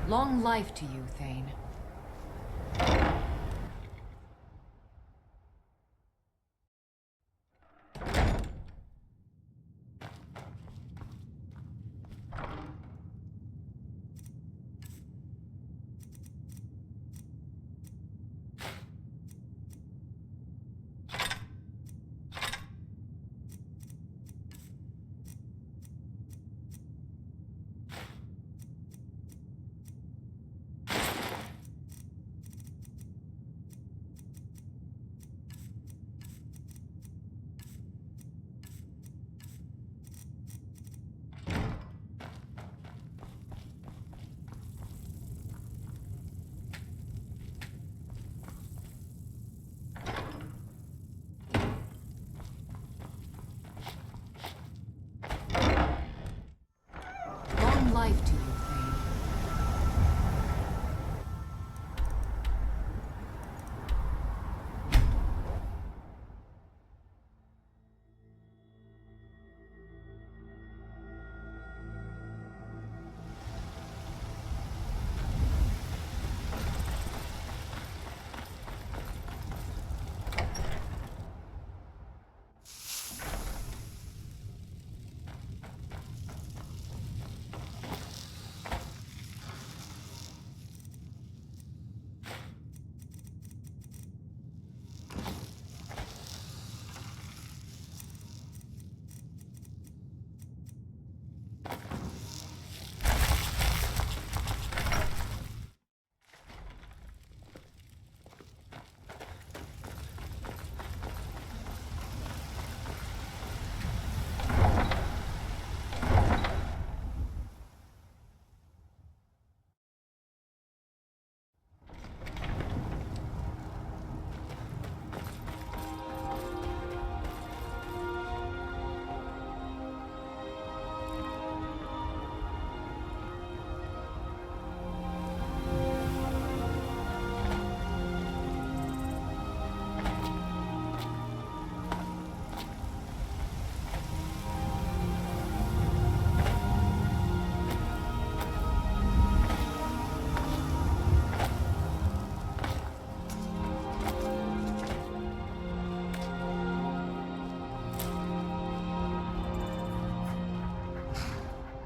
Long life to you, Thane. Life to you, Thane.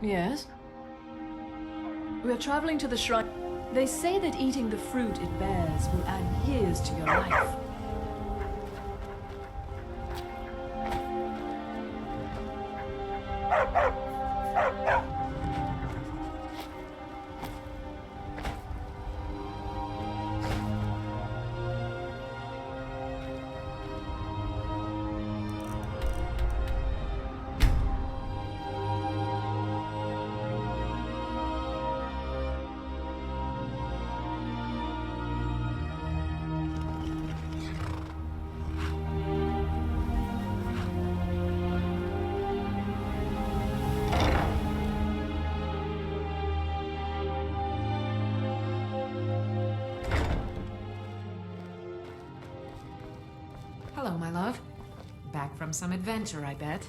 Yes? We are traveling to the shrine. They say that eating the fruit it bears will add years to your life. Hello, my love. Back from some adventure, I bet.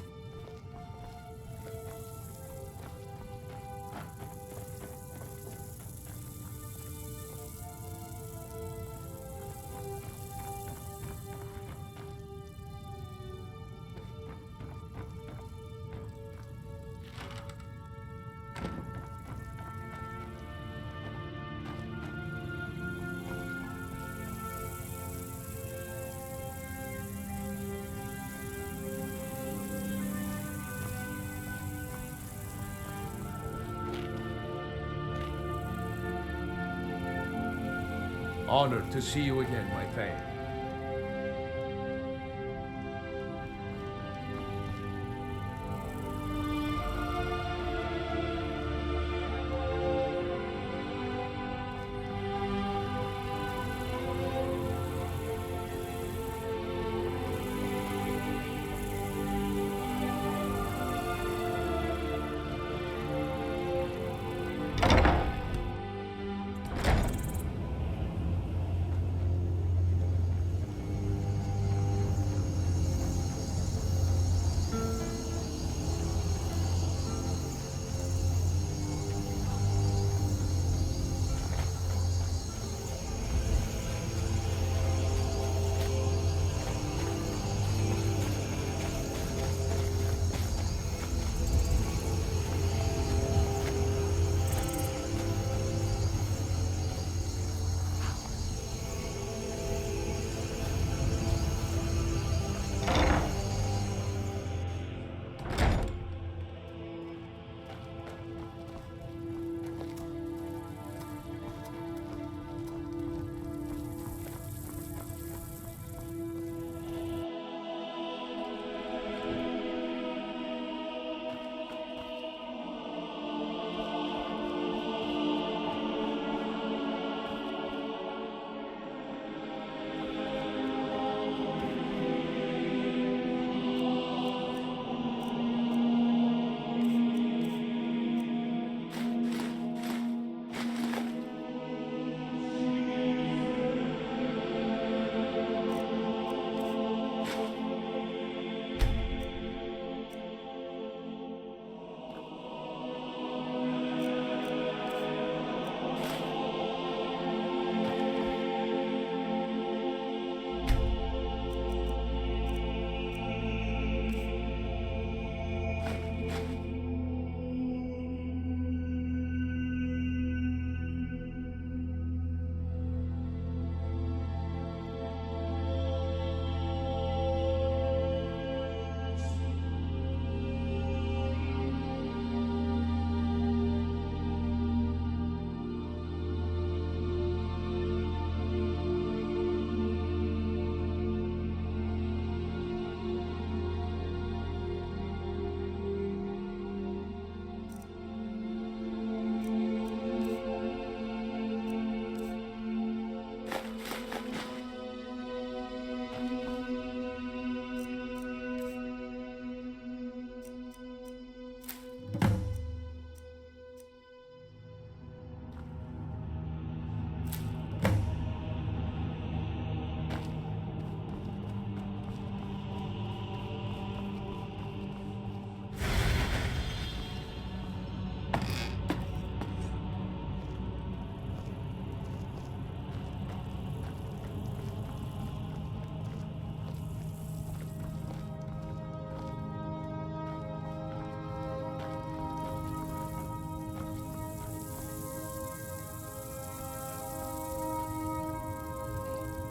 Honored to see you again, my Thane.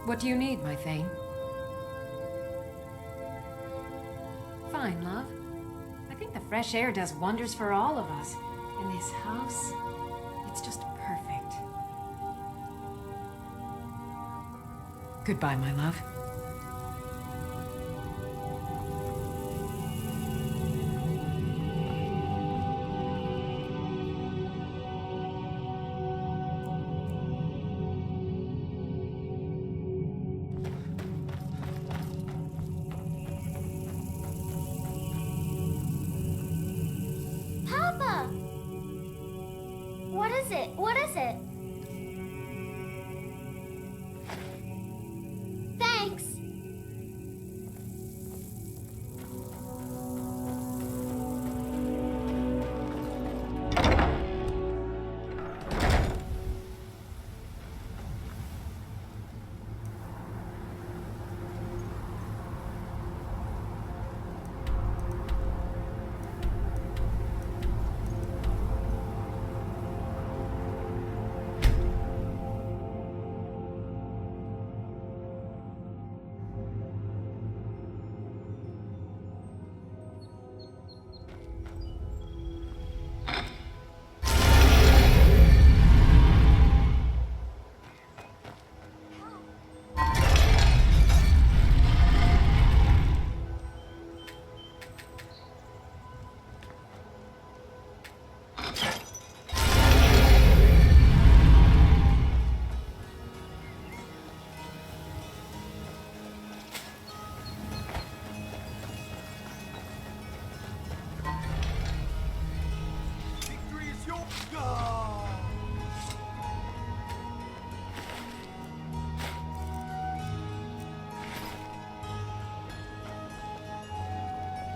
What do you need, my Thane? Fine, love. I think the fresh air does wonders for all of us. And this house, it's just perfect. Goodbye, my love. Papa! What is it? What is it? Thanks!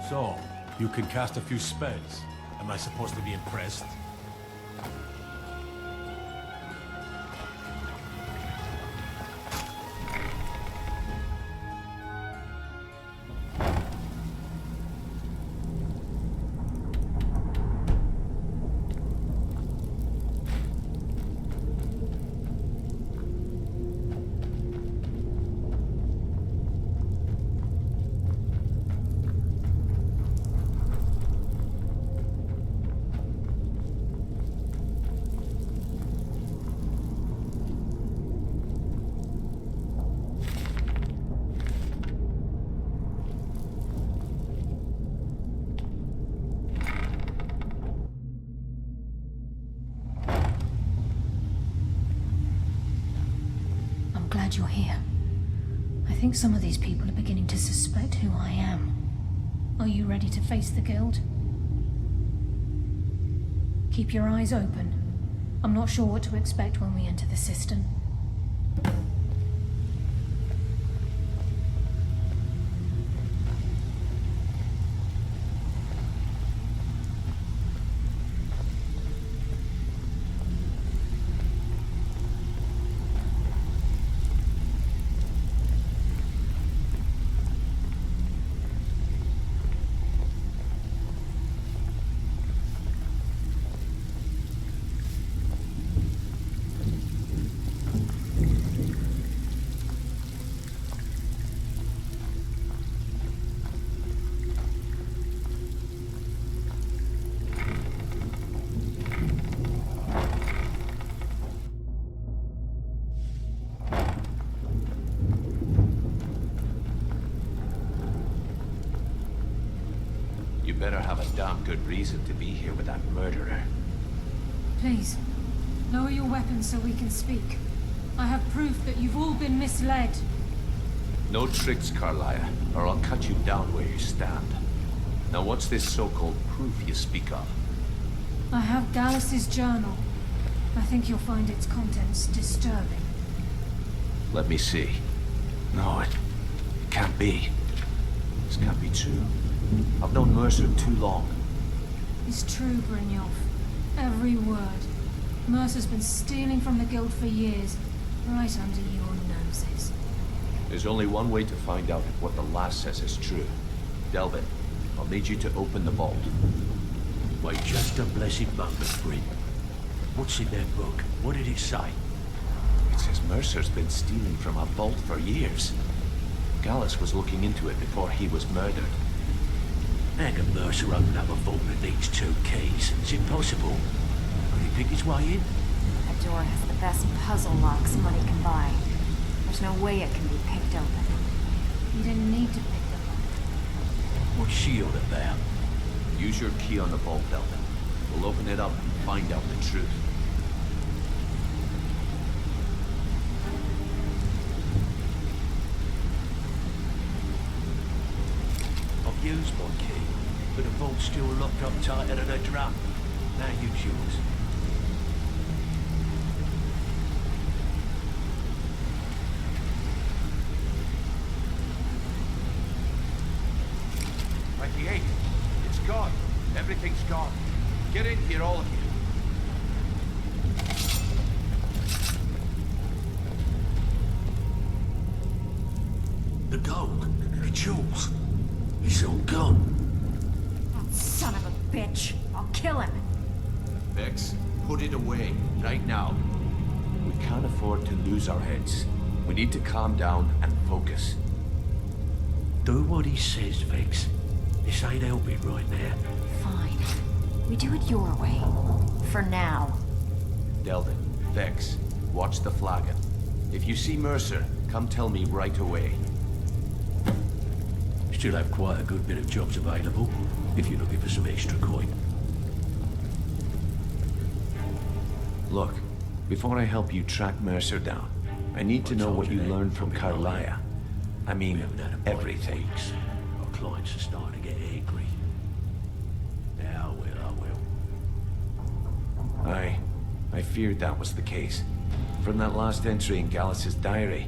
So, you can cast a few spells. Am I supposed to be impressed? Glad you're here. I think some of these people are beginning to suspect who I am. Are you ready to face the guild? Keep your eyes open. I'm not sure what to expect when we enter the cistern. Better have a damn good reason to be here with that murderer. Please, lower your weapons so we can speak. I have proof that you've all been misled. No tricks, Karliah, or I'll cut you down where you stand. Now what's this so-called proof you speak of? I have Gallus's journal. I think you'll find its contents disturbing. Let me see. No, it can't be. This can't be true. I've known Mercer too long. It's true, Brynjolf. Every word. Mercer's been stealing from the guild for years, right under your noses. There's only one way to find out if what the lass says is true. Delve in. I'll need you to open the vault. Wait just a blessed moment, Bryn. What's in that book? What did it say? It says Mercer's been stealing from a vault for years. Gallus was looking into it before he was murdered. How can Mercer open up a vault that needs 2 keys? It's impossible. Will he pick his way in? That door has the best puzzle locks money can buy. There's no way it can be picked open. You didn't need to pick them up. What's she all about? Use your key on the vault, Delvin. We'll open it up and find out the truth. I've used my key, but the vault's still locked up tighter than a drum. Now use yours. It's gone. Everything's gone. Get in here, all of you. The gold, the jewels, it's all gone. That son of a bitch! I'll kill him! Vex, put it away, right now. We can't afford to lose our heads. We need to calm down and focus. Do what he says, Vex. This ain't helping right now. Fine. We do it your way. For now. Delvin, Vex, watch the flagon. If you see Mercer, come tell me right away. Still have quite a good bit of jobs available, if you're looking for some extra coin. Look, before I help you track Mercer down, I need to know what you learned from Karliah. I mean, everything. Our clients are starting to get angry. Now I will. I feared that was the case. From that last entry in Gallus's diary,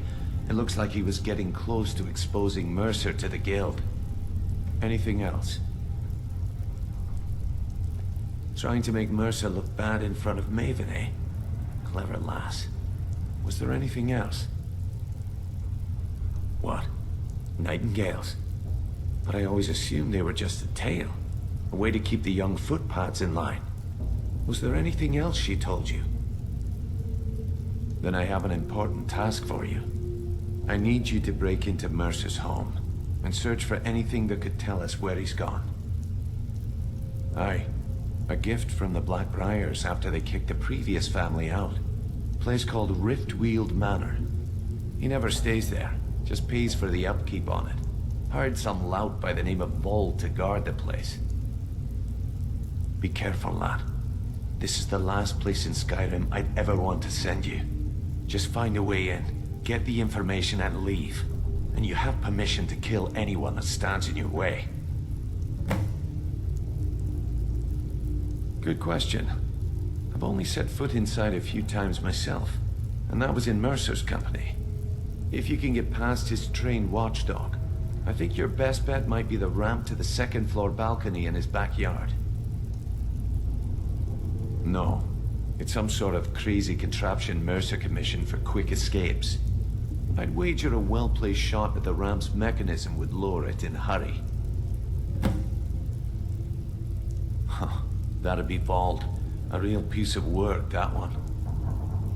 it looks like he was getting close to exposing Mercer to the Guild. Anything else? Trying to make Mercer look bad in front of Maven, eh? Clever lass. Was there anything else? What? Nightingales? But I always assumed they were just a tale. A way to keep the young footpads in line. Was there anything else she told you? Then I have an important task for you. I need you to break into Mercer's home and search for anything that could tell us where he's gone. Aye, a gift from the Blackbriars after they kicked the previous family out. A place called Riftweald Manor. He never stays there, just pays for the upkeep on it. Hired some lout by the name of Vol to guard the place. Be careful, lad. This is the last place in Skyrim I'd ever want to send you. Just find a way in, get the information and leave. And you have permission to kill anyone that stands in your way. Good question. I've only set foot inside a few times myself, and that was in Mercer's company. If you can get past his trained watchdog, I think your best bet might be the ramp to the second floor balcony in his backyard. No, it's some sort of crazy contraption Mercer commissioned for quick escapes. I'd wager a well-placed shot at the ramp's mechanism would lower it in a hurry. Huh, that'd be Vault. A real piece of work, that one.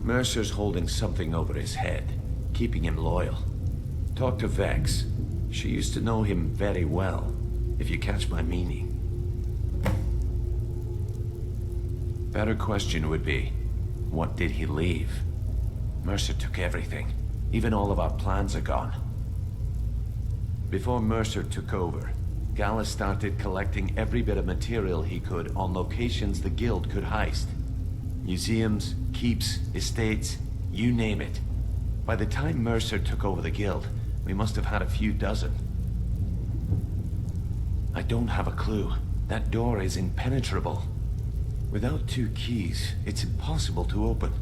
Mercer's holding something over his head, keeping him loyal. Talk to Vex. She used to know him very well, if you catch my meaning. Better question would be, what did he leave? Mercer took everything. Even all of our plans are gone. Before Mercer took over, Gallus started collecting every bit of material he could on locations the Guild could heist. Museums, keeps, estates, you name it. By the time Mercer took over the Guild, we must have had a few dozen. I don't have a clue. That door is impenetrable. Without 2 keys, it's impossible to open.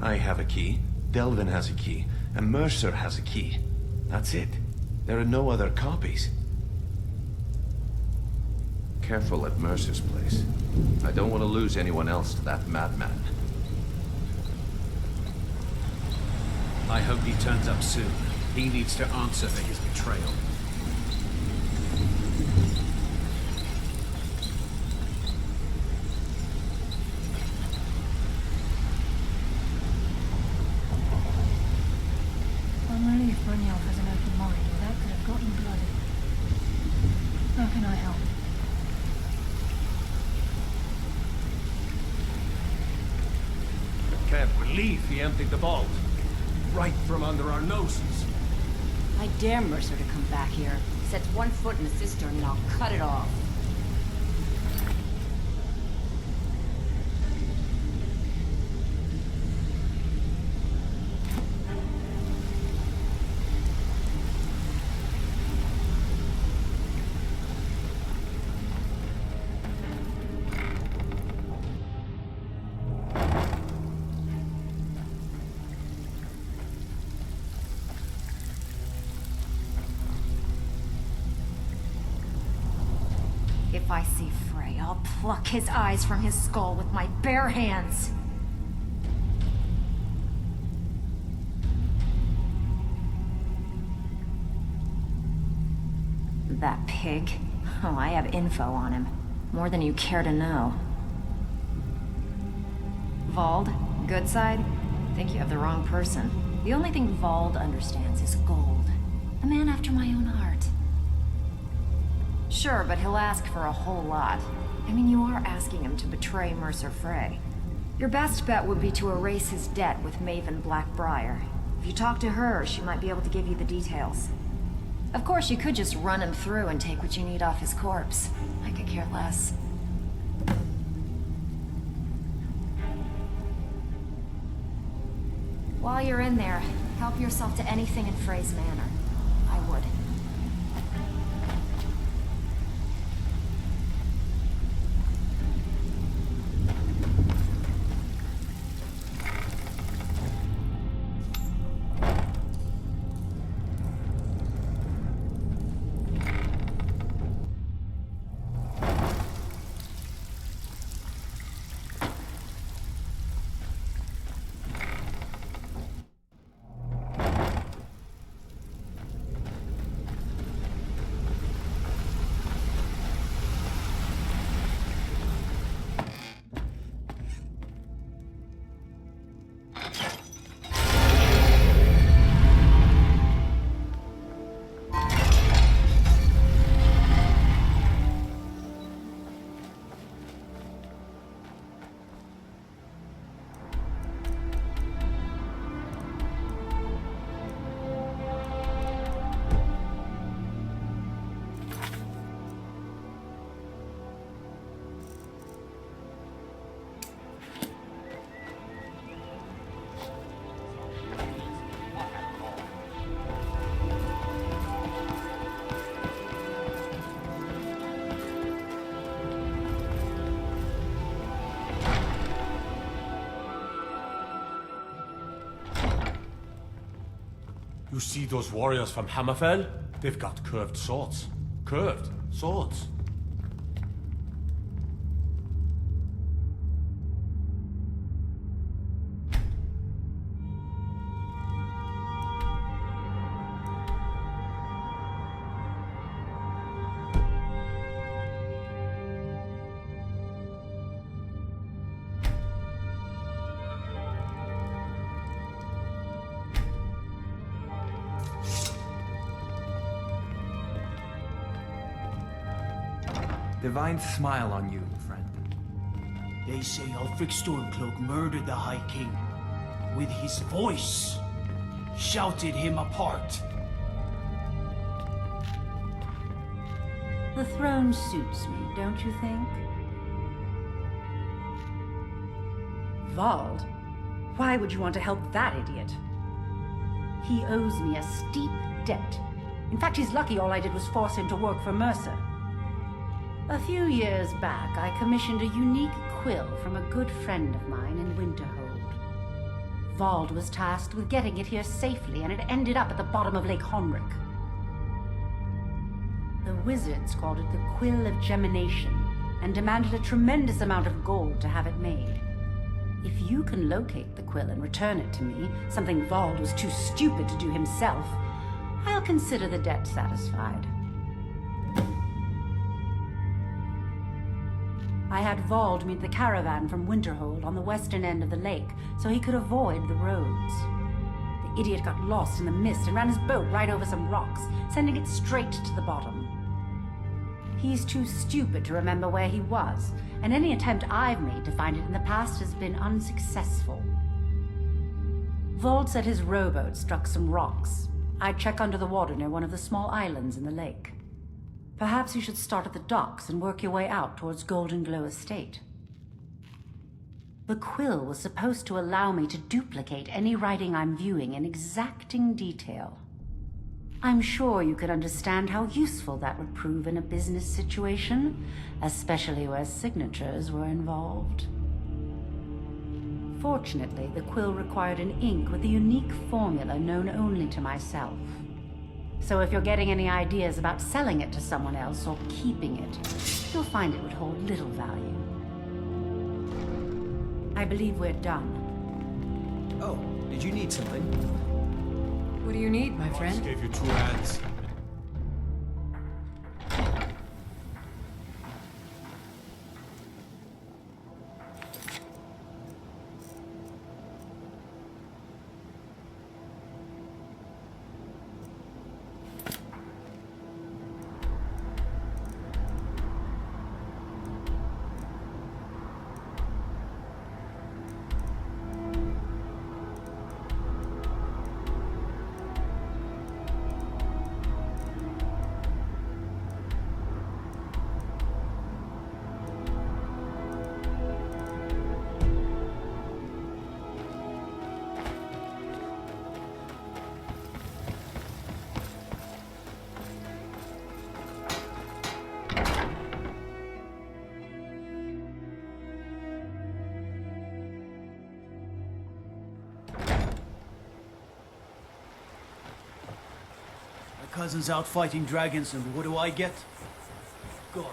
I have a key, Delvin has a key, and Mercer has a key. That's it. There are no other copies. Careful at Mercer's place. I don't want to lose anyone else to that madman. I hope he turns up soon. He needs to answer for his betrayal. can't believe he emptied the vault. Right from under our noses. I dare Mercer to come back here. Sets one foot in the cistern and I'll cut it off. If I see Frey, I'll pluck his eyes from his skull with my bare hands. That pig? Oh, I have info on him. More than you care to know. Vald, good side? Think you have the wrong person. The only thing Vald understands is gold. A man after my own heart. Sure, but he'll ask for a whole lot. I mean, you are asking him to betray Mercer Frey. Your best bet would be to erase his debt with Maven Blackbriar. If you talk to her, she might be able to give you the details. Of course, you could just run him through and take what you need off his corpse. I could care less. While you're in there, help yourself to anything in Frey's manor. I would. You see those warriors from Hammerfell? They've got curved swords. Curved swords. Divine smile on you, friend. They say Ulfric Stormcloak murdered the High King. With his voice. Shouted him apart. The throne suits me, don't you think? Vald? Why would you want to help that idiot? He owes me a steep debt. In fact, he's lucky all I did was force him to work for Mercer. A few years back, I commissioned a unique quill from a good friend of mine in Winterhold. Vald was tasked with getting it here safely, and it ended up at the bottom of Lake Honric. The wizards called it the Quill of Gemination, and demanded a tremendous amount of gold to have it made. If you can locate the quill and return it to me, something Vald was too stupid to do himself, I'll consider the debt satisfied. I had Vald meet the caravan from Winterhold on the western end of the lake, so he could avoid the roads. The idiot got lost in the mist and ran his boat right over some rocks, sending it straight to the bottom. He's too stupid to remember where he was, and any attempt I've made to find it in the past has been unsuccessful. Vault said his rowboat struck some rocks. I'd check under the water near one of the small islands in the lake. Perhaps you should start at the docks and work your way out towards Golden Glow Estate. The quill was supposed to allow me to duplicate any writing I'm viewing in exacting detail. I'm sure you could understand how useful that would prove in a business situation, especially where signatures were involved. Fortunately, the quill required an ink with a unique formula known only to myself. So if you're getting any ideas about selling it to someone else or keeping it, you'll find it would hold little value. I believe we're done. Oh, did you need something? What do you need, my I just friend? gave you 2 hands. Cousin's out fighting dragons, and what do I get? God.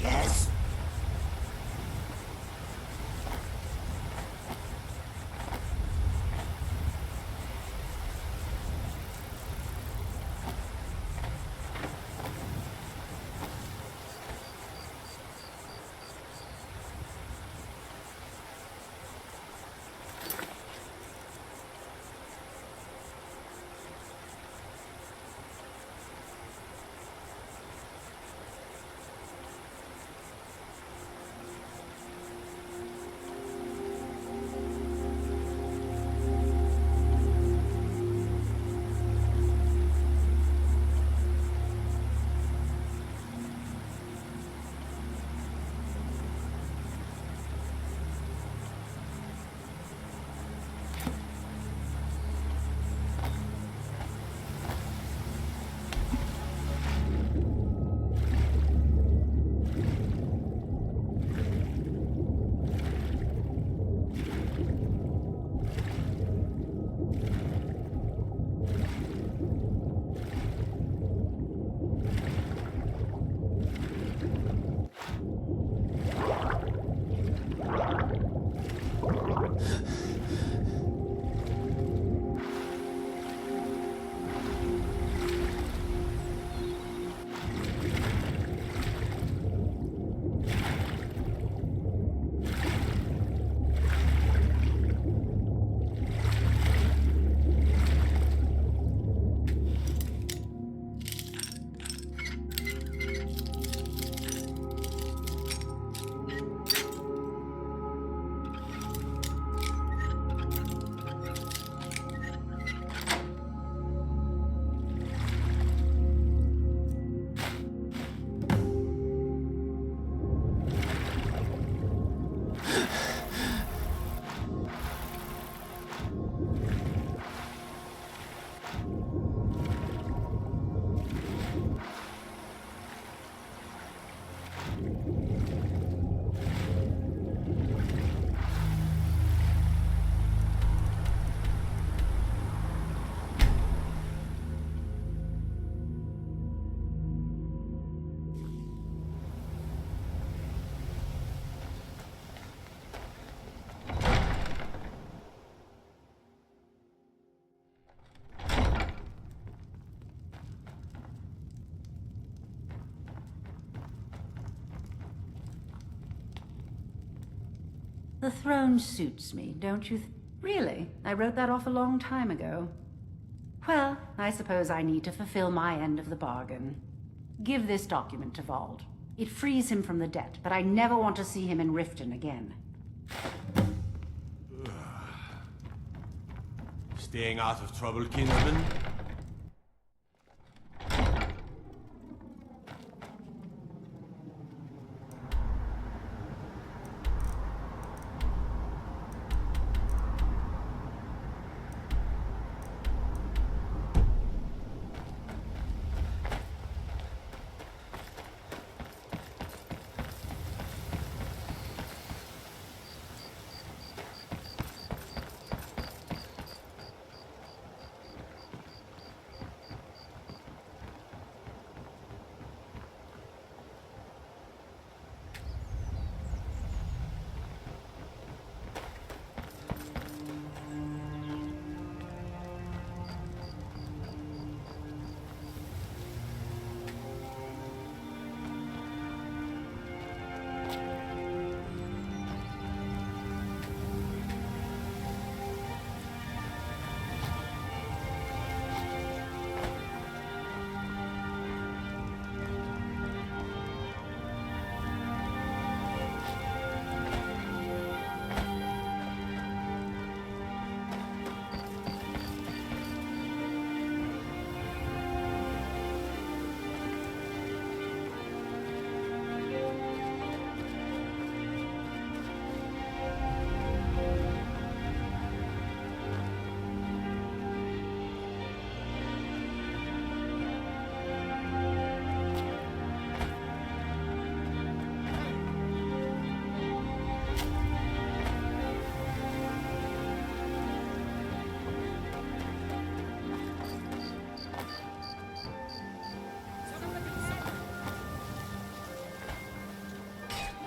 Yes? The throne suits me, don't you? Really? I wrote that off a long time ago. Well, I suppose I need to fulfill my end of the bargain. Give this document to Vald. It frees him from the debt, but I never want to see him in Riften again. Staying out of trouble, kinsman?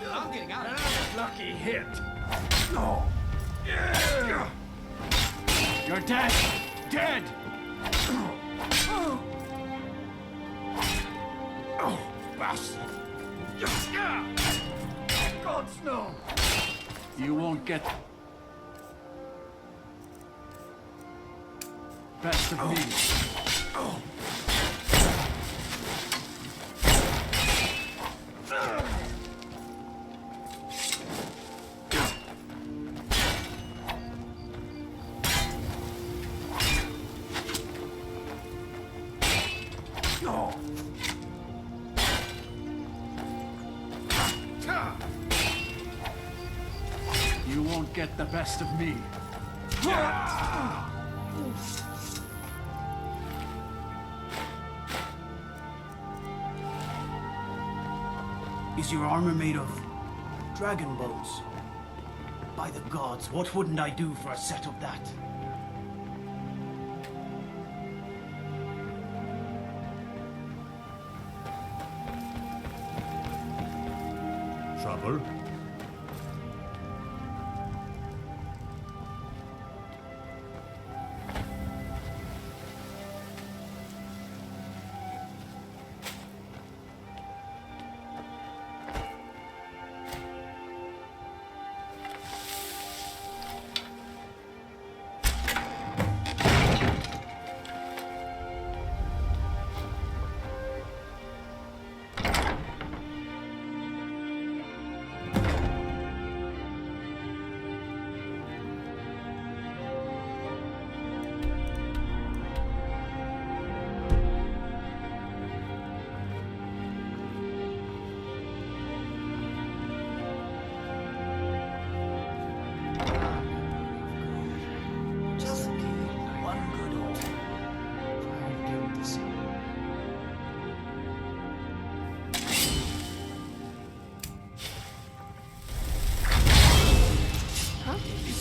I'm getting out of here. Lucky hit. No. You're dead. Dead. Oh, bastard. Gods, no. You won't get best of me. You won't get the best of me. Is your armor made of dragon bones? By the gods, what wouldn't I do for a set of that? Trouble?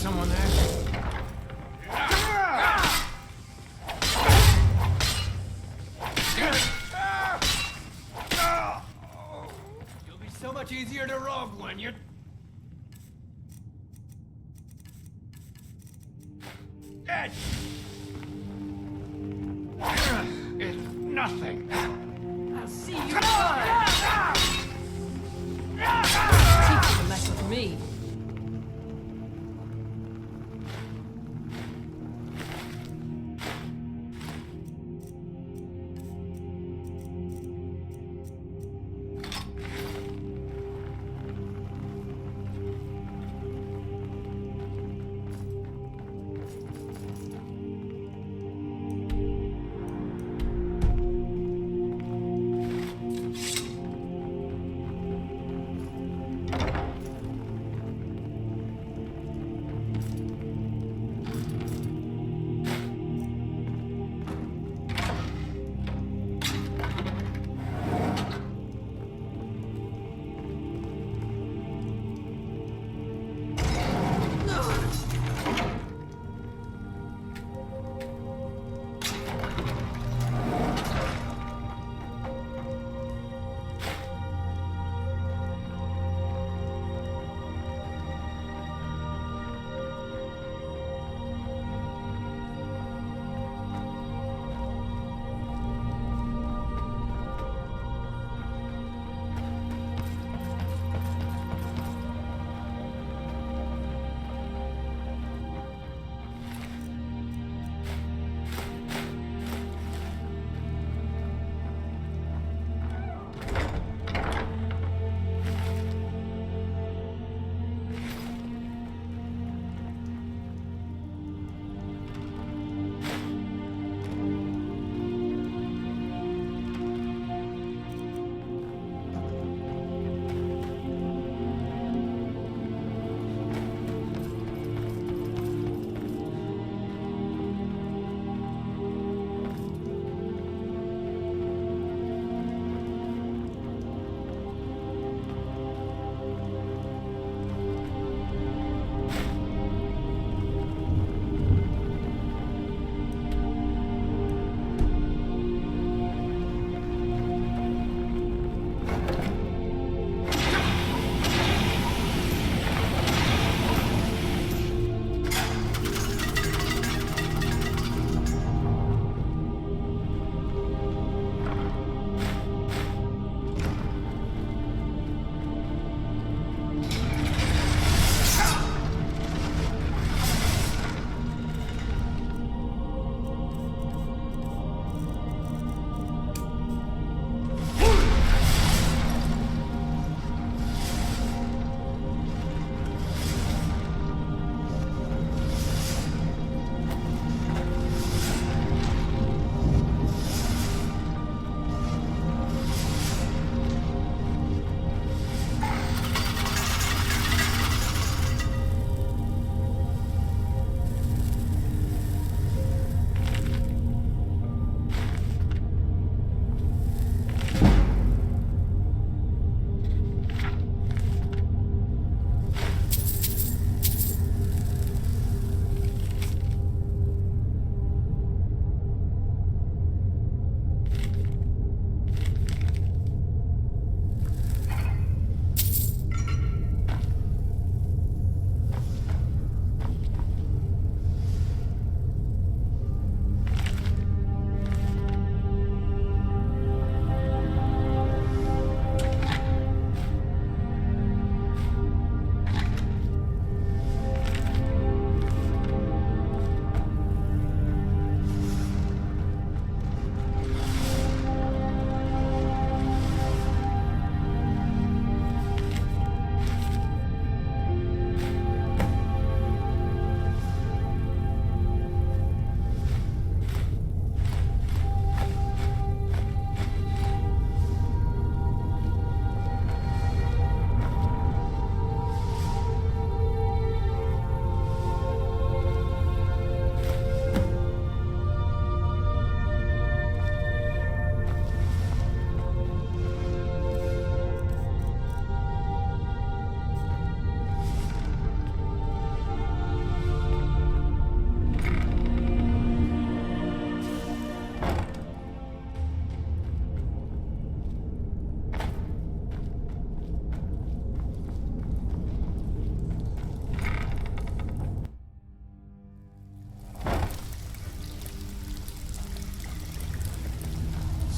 Someone there? You'll be so much easier to rob when you're... dead! It's nothing. I'll see you try. Teach you a lesson for me.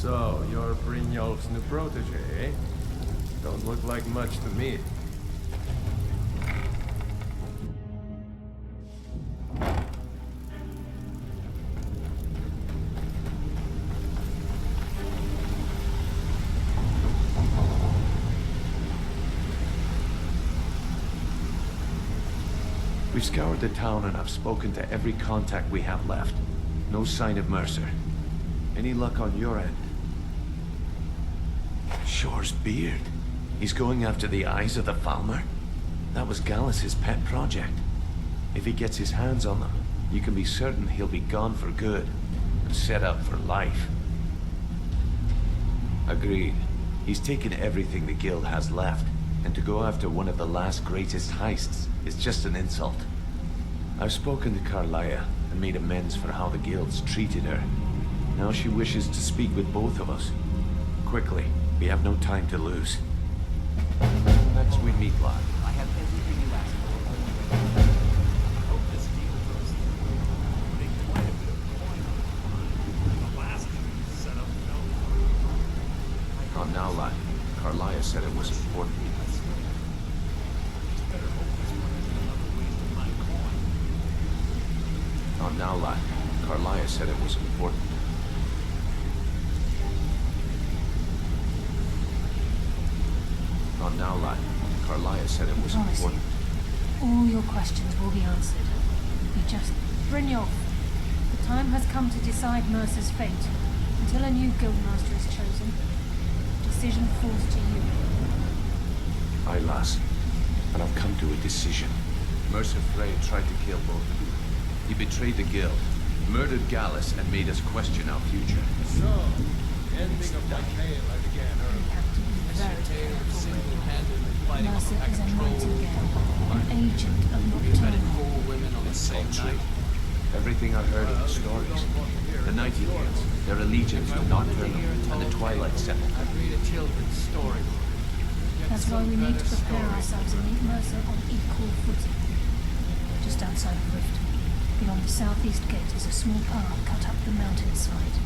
So, you're Brynjolf's new protege, eh? Don't look like much to me. We've scoured the town and I've spoken to every contact we have left. No sign of Mercer. Any luck on your end? Shore's beard. He's going after the eyes of the Falmer? That was Gallus's pet project. If he gets his hands on them, you can be certain he'll be gone for good and set up for life. Agreed. He's taken everything the guild has left, and to go after one of the last greatest heists is just an insult. I've spoken to Karliah and made amends for how the guild's treated her. Now she wishes to speak with both of us. Quickly, we have no time to lose. Next we meet Lot. I have everything you asked for. I hope this deal goes through. Putting quite a bit of coin on the last set up Not now, lad. Karliah said it was important. Not now, lad. Karliah said it was important. Not now, lad. Karliah said it was important. All your questions will be answered. You just... Brynjolf, the time has come to decide Mercer's fate. Until a new guildmaster is chosen, the decision falls to you. Aye, lass. And I've come to a decision. Mercer Frey tried to kill both of you. He betrayed the guild, murdered Gallus, and made us question our future. So, ending of my tale I began earlier. Very Tale of single-handedly fighting Mercer off a is a pack of Nightingale, trolls. an agent of You met Nocturnal. 4 women on the same night. Everything I heard in the stories. The Nightingales, their allegiance to Nocturnal, and the Twilight Sepulcher. I'd read a children's story. That's why we need to prepare ourselves and meet Mercer on equal footing. Just outside of Rift, beyond the southeast gate is a small path cut up the mountainside.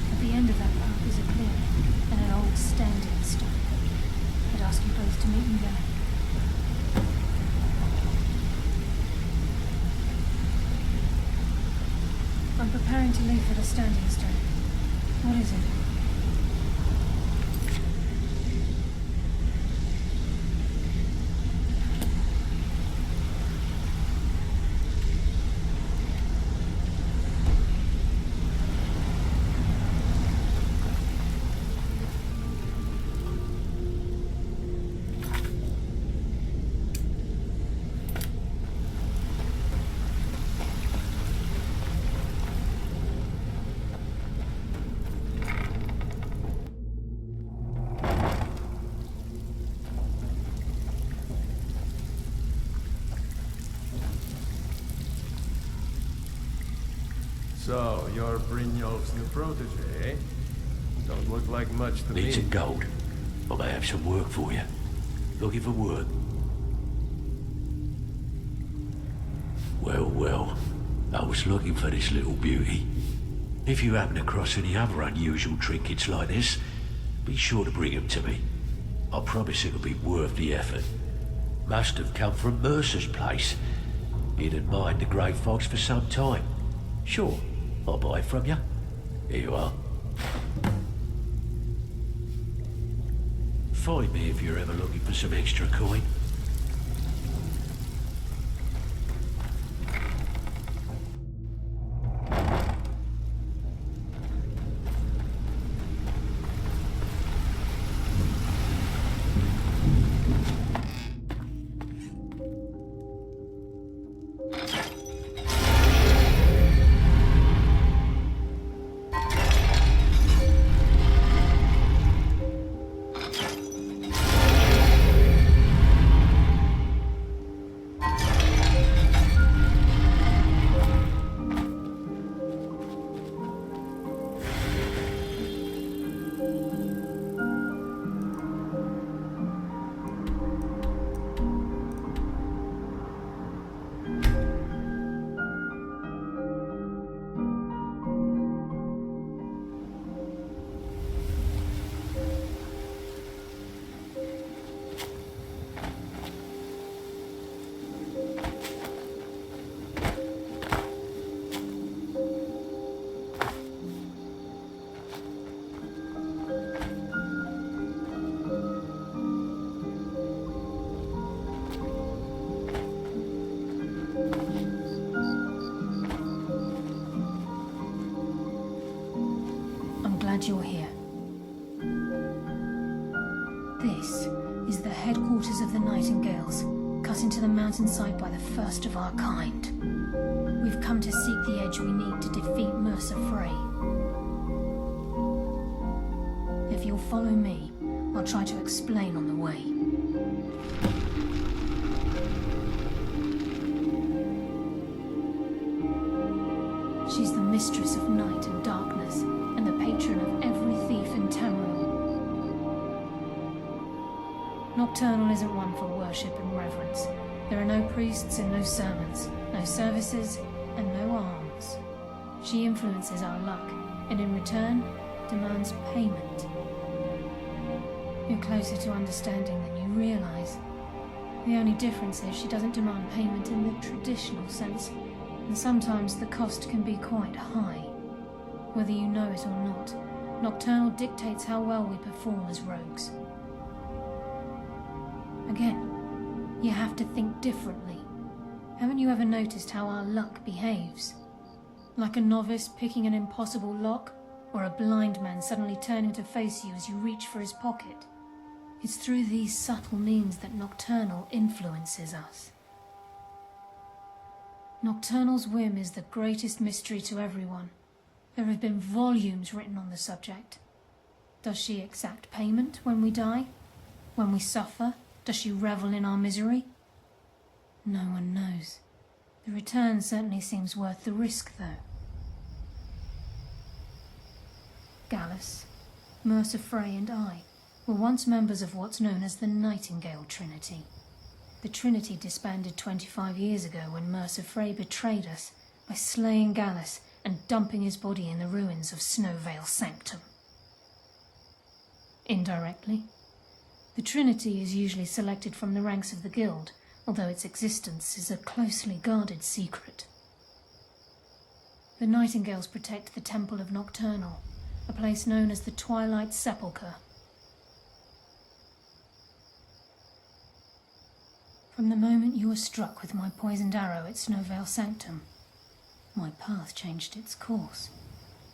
At the end of that path is a clearing and an old standing stone. I'd ask you both to meet me there. I'm preparing to leave for the standing stone. What is it? So, you're Brynjolf's new protege, eh? Don't look like much to me. Need some gold. I may have some work for you. Looking for work? Well, well. I was looking for this little beauty. If you happen across any other unusual trinkets like this, be sure to bring them to me. I promise it'll be worth the effort. Must have come from Mercer's place. He'd admired the Grey Fox for some time. Sure, I'll buy it from you. Here you are. Find me if you're ever looking for some extra coin. glad you're here. This is the headquarters of the Nightingales, cut into the mountainside by the first of our kind. We've come to seek the edge we need to defeat Mercer Frey. If you'll follow me, I'll try to explain on the way. She's the mistress of night and darkness, and the patron of every thief in Tamriel. Nocturnal isn't one for worship and reverence. There are no priests and no sermons, no services, and no alms. She influences our luck, and in return, demands payment. You're closer to understanding than you realize. The only difference is she doesn't demand payment in the traditional sense, and sometimes the cost can be quite high. Whether you know it or not, Nocturnal dictates how well we perform as rogues. Again, you have to think differently. Haven't you ever noticed how our luck behaves? Like a novice picking an impossible lock, or a blind man suddenly turning to face you as you reach for his pocket. It's through these subtle means that Nocturnal influences us. Nocturnal's whim is the greatest mystery to everyone. There have been volumes written on the subject. Does she exact payment when we die? When we suffer? Does she revel in our misery? No one knows. The return certainly seems worth the risk, though. Gallus, Mercer Frey and I were once members of what's known as the Nightingale Trinity. The Trinity disbanded 25 years ago when Mercer Frey betrayed us by slaying Gallus and dumping his body in the ruins of Snowvale Sanctum. Indirectly, the Trinity is usually selected from the ranks of the Guild, although its existence is a closely guarded secret. The Nightingales protect the Temple of Nocturnal, a place known as the Twilight Sepulcher. From the moment you were struck with my poisoned arrow at Snowvale Sanctum, my path changed its course.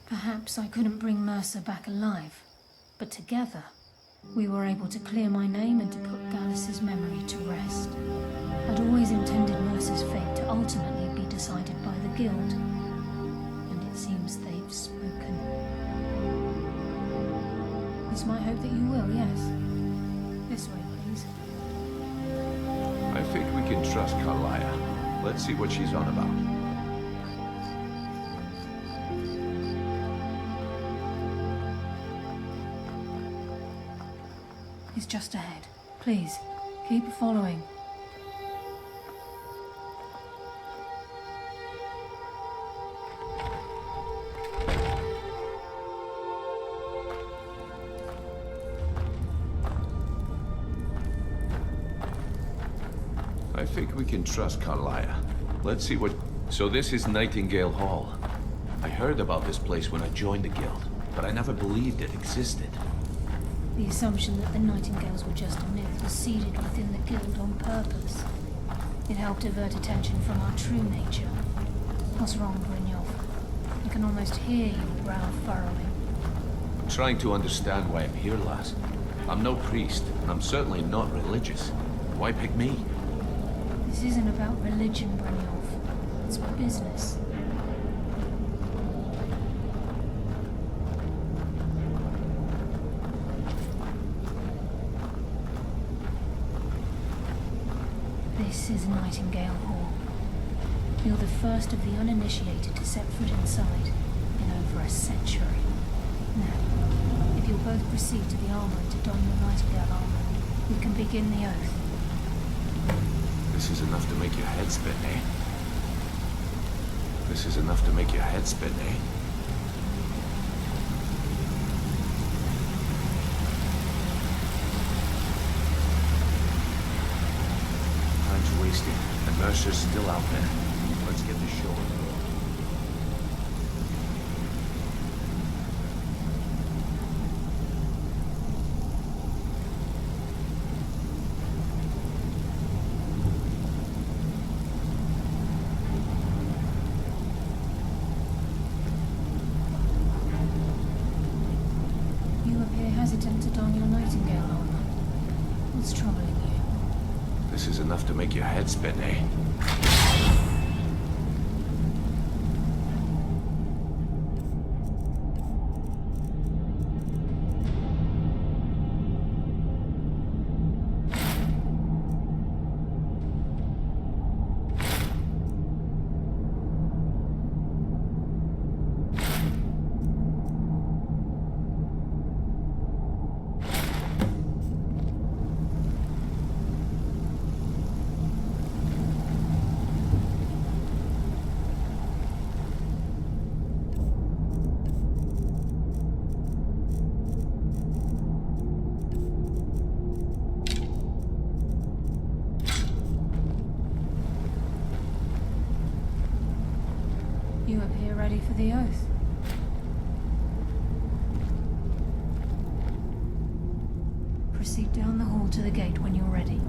Perhaps I couldn't bring Mercer back alive, but together, we were able to clear my name and to put Gallus's memory to rest. I'd always intended Mercer's fate to ultimately be decided by the Guild, and it seems they've spoken. It's my hope that you will, yes. This way, please. I think we can trust Karliah. Let's see what she's on about. It's just ahead. Please, keep following. I think we can trust Karliah. Let's see what... So this is Nightingale Hall. I heard about this place when I joined the Guild, but I never believed it existed. The assumption that the Nightingales were just a myth was seeded within the Guild on purpose. It helped divert attention from our true nature. What's wrong, Brynjolf? I can almost hear your brow furrowing. I'm trying to understand why I'm here, lass. I'm no priest, and I'm certainly not religious. Why pick me? This isn't about religion, Brynjolf. It's business. This is Nightingale Hall. You're the first of the uninitiated to set foot inside in over a century. Now, if you'll both proceed to the armory to don your Nightingale armor, we can begin the oath. This is enough to make your head spin, eh? This is enough to make your head spin, eh? Time's wasting, and Mercer's still out there. Let's get the show on the road. What's troubling you? This is enough to make your head spin, eh? You appear ready for the oath. Proceed down the hall to the gate when you're ready.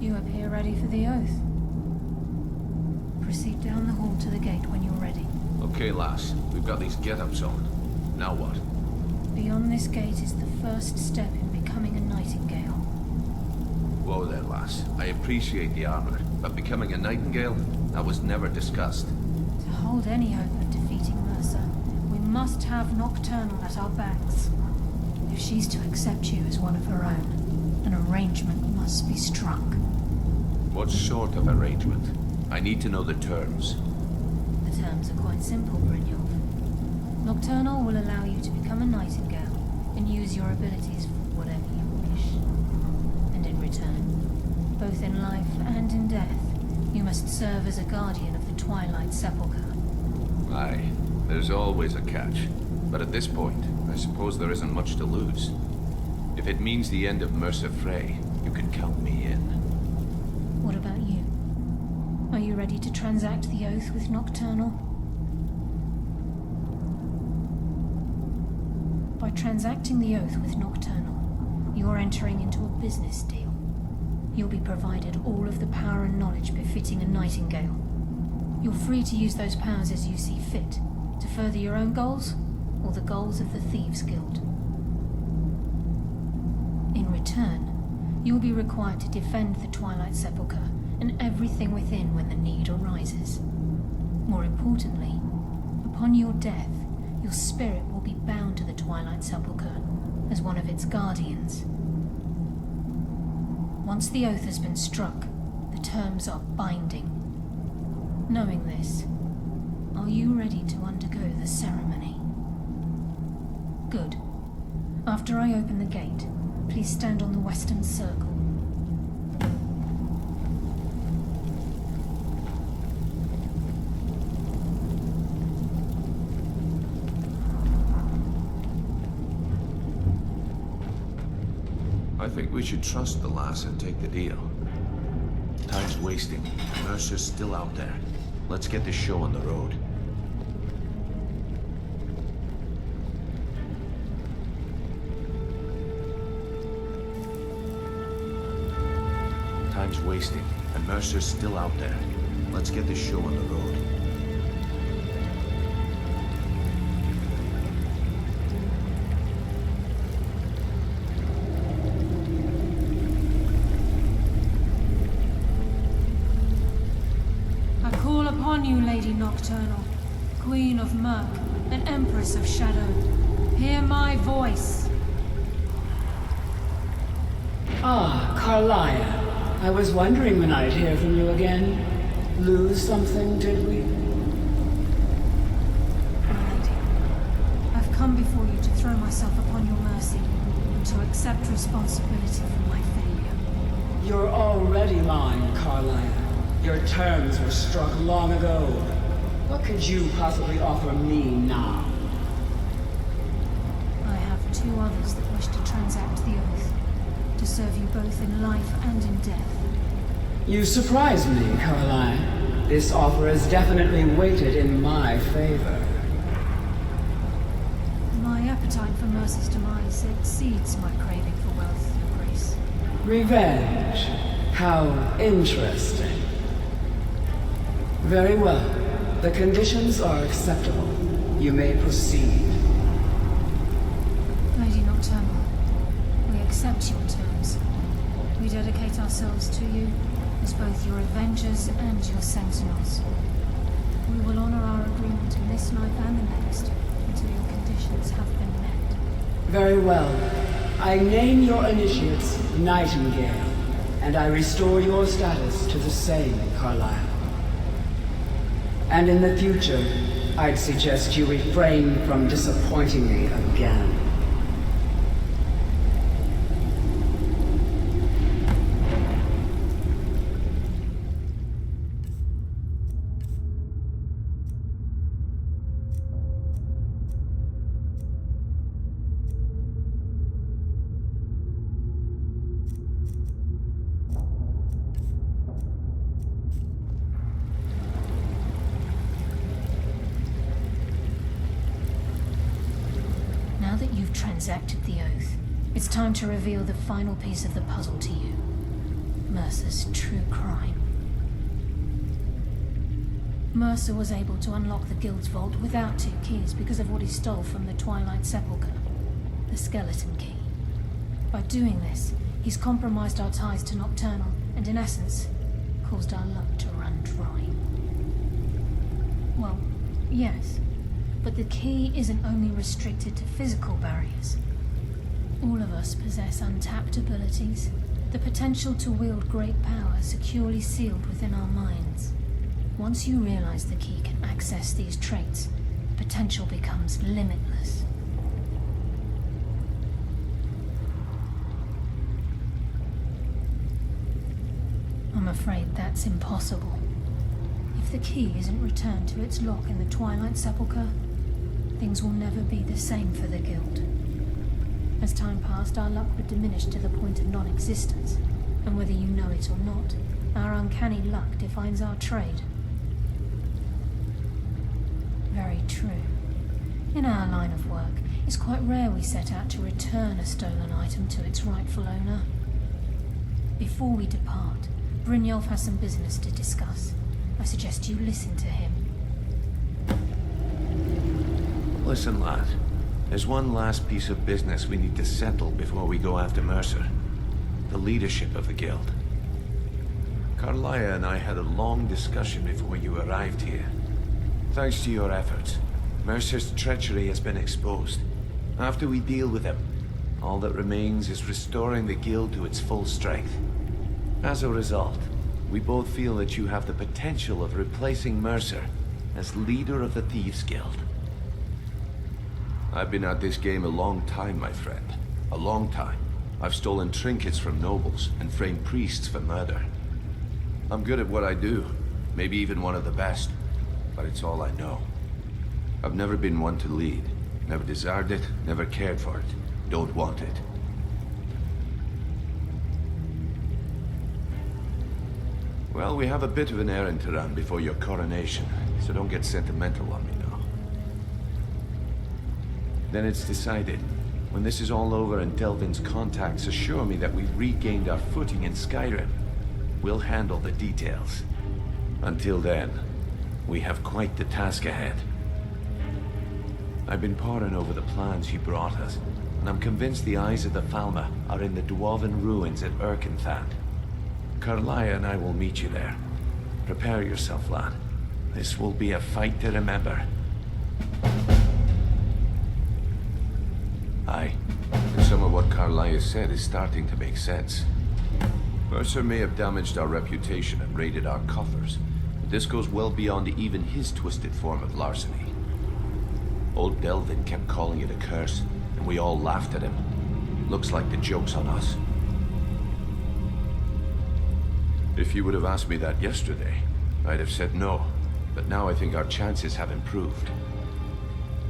You appear ready for the oath. Proceed down the hall to the gate when you're ready. Okay, lass. We've got these get-ups on. Now what? Beyond this gate is the first step in becoming a Nightingale. Whoa there, lass. I appreciate the armor, but becoming a Nightingale? That was never discussed. To hold any hope of defeating Mercer, we must have Nocturnal at our backs. If she's to accept you as one of her own, an arrangement must be struck. What sort of arrangement? I need to know the terms. The terms are quite simple, Brynjolf. Nocturnal will allow you to become a Nightingale and use your abilities for whatever you wish. And in return, both in life and in death, you must serve as a guardian of the Twilight Sepulcher. Aye, there's always a catch. But at this point, I suppose there isn't much to lose. If it means the end of Mercer Frey, you can count me in. What about you? Are you ready to transact the oath with Nocturnal? By transacting the oath with Nocturnal, you're entering into a business deal. You'll be provided all of the power and knowledge befitting a Nightingale. You're free to use those powers as you see fit, to further your own goals, or the goals of the Thieves Guild. In return, you'll be required to defend the Twilight Sepulcher and everything within when the need arises. More importantly, upon your death, your spirit will be bound to the Twilight Sepulcher as one of its guardians. Once the oath has been struck, the terms are binding. Knowing this, are you ready to undergo the ceremony? Good. After I open the gate, please stand on the western circle. I think we should trust the lass and take the deal. Time's wasting. Mercer's still out there. Let's get this show on the road. Time's wasting, and Mercer's still out there. Let's get this show on the road. You, Lady Nocturnal, Queen of Murk, and Empress of Shadow, hear my voice. Ah, Karliah. I was wondering when I'd hear from you again. Lose something, did we? My lady, I've come before you to throw myself upon your mercy, and to accept responsibility for my failure. You're already mine, Karliah. Your terms were struck long ago. What could you possibly offer me now? I have two others that wish to transact the oath, to serve you both in life and in death. You surprise me, Karliah. This offer is definitely weighted in my favor. My appetite for Mercer's demise exceeds my craving for wealth and grace. Revenge. How interesting. Very well. The conditions are acceptable. You may proceed. Lady Nocturnal, we accept your terms. We dedicate ourselves to you as both your avengers and your sentinels. We will honor our agreement in this life and the next until your conditions have been met. Very well. I name your initiates Nightingale, and I restore your status to the same, Karliah. And in the future, I'd suggest you refrain from disappointing me again. Now that you've transacted the oath, it's time to reveal the final piece of the puzzle to you. Mercer's true crime. Mercer was able to unlock the Guild's vault without 2 keys because of what he stole from the Twilight Sepulcher, the skeleton key. By doing this, he's compromised our ties to Nocturnal and, in essence, caused our luck to run dry. Well, yes. But the key isn't only restricted to physical barriers. All of us possess untapped abilities, the potential to wield great power securely sealed within our minds. Once you realize the key can access these traits, the potential becomes limitless. I'm afraid that's impossible. If the key isn't returned to its lock in the Twilight Sepulcher, things will never be the same for the Guild. As time passed, our luck would diminish to the point of non-existence, and whether you know it or not, our uncanny luck defines our trade. Very true. In our line of work, it's quite rare we set out to return a stolen item to its rightful owner. Before we depart, Brynjolf has some business to discuss. I suggest you listen to him. Listen, lad. There's one last piece of business we need to settle before we go after Mercer. The leadership of the Guild. Karliah and I had a long discussion before you arrived here. Thanks to your efforts, Mercer's treachery has been exposed. After we deal with him, all that remains is restoring the Guild to its full strength. As a result, we both feel that you have the potential of replacing Mercer as leader of the Thieves Guild. I've been at this game a long time, my friend. A long time. I've stolen trinkets from nobles and framed priests for murder. I'm good at what I do, maybe even one of the best, but it's all I know. I've never been one to lead. Never desired it, never cared for it. Don't want it. Well, we have a bit of an errand to run before your coronation, so don't get sentimental on me now. Then it's decided. When this is all over and Delvin's contacts assure me that we've regained our footing in Skyrim, we'll handle the details. Until then, we have quite the task ahead. I've been poring over the plans you brought us, and I'm convinced the eyes of the Falmer are in the dwarven ruins at Erkenthand. Karliah and I will meet you there. Prepare yourself, lad. This will be a fight to remember. Aye, and some of what Karliah said is starting to make sense. Mercer may have damaged our reputation and raided our coffers, but this goes well beyond even his twisted form of larceny. Old Delvin kept calling it a curse, and we all laughed at him. Looks like the joke's on us. If you would have asked me that yesterday, I'd have said no, but now I think our chances have improved.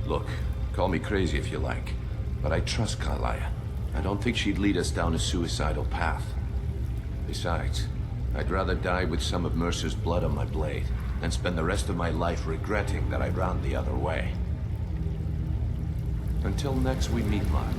Look, call me crazy if you like, but I trust Karliah. I don't think she'd lead us down a suicidal path. Besides, I'd rather die with some of Mercer's blood on my blade than spend the rest of my life regretting that I ran the other way. Until next we meet, lad.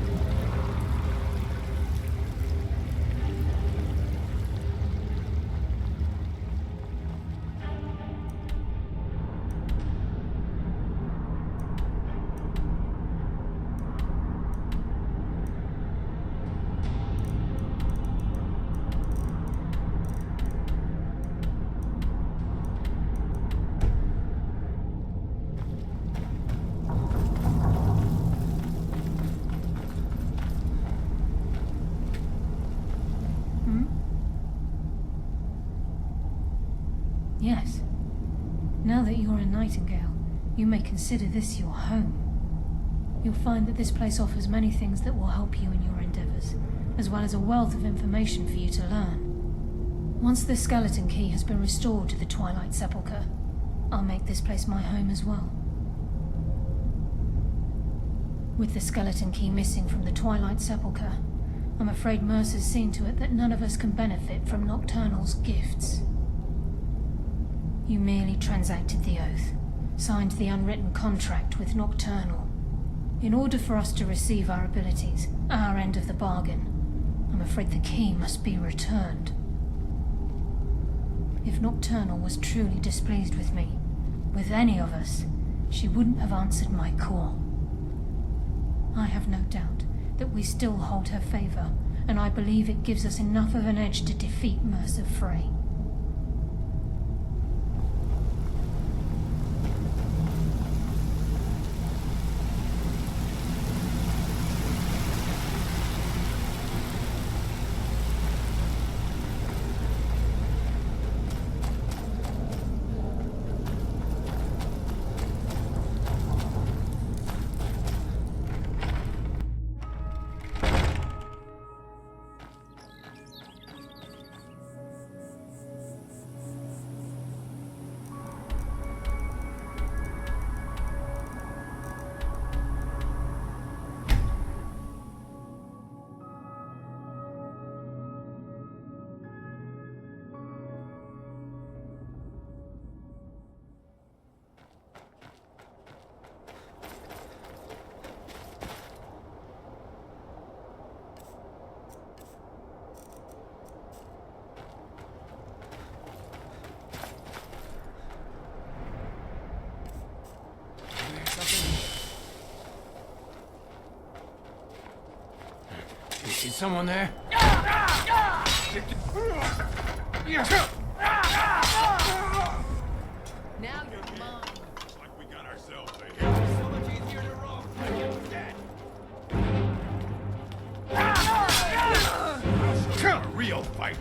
Nightingale, you may consider this your home. You'll find that this place offers many things that will help you in your endeavors, as well as a wealth of information for you to learn. Once the skeleton key has been restored to the Twilight Sepulcher, I'll make this place my home as well. With the skeleton key missing from the Twilight Sepulcher, I'm afraid Mercer's seen to it that none of us can benefit from Nocturnal's gifts. You merely transacted the oath, signed the unwritten contract with Nocturnal. In order for us to receive our abilities, our end of the bargain, I'm afraid the key must be returned. If Nocturnal was truly displeased with me, with any of us, she wouldn't have answered my call. I have no doubt that we still hold her favor, and I believe it gives us enough of an edge to defeat Mercer Frey. Is someone there? Now you're mine. Looks like we got ourselves a hit. So much easier to roll. A real fight.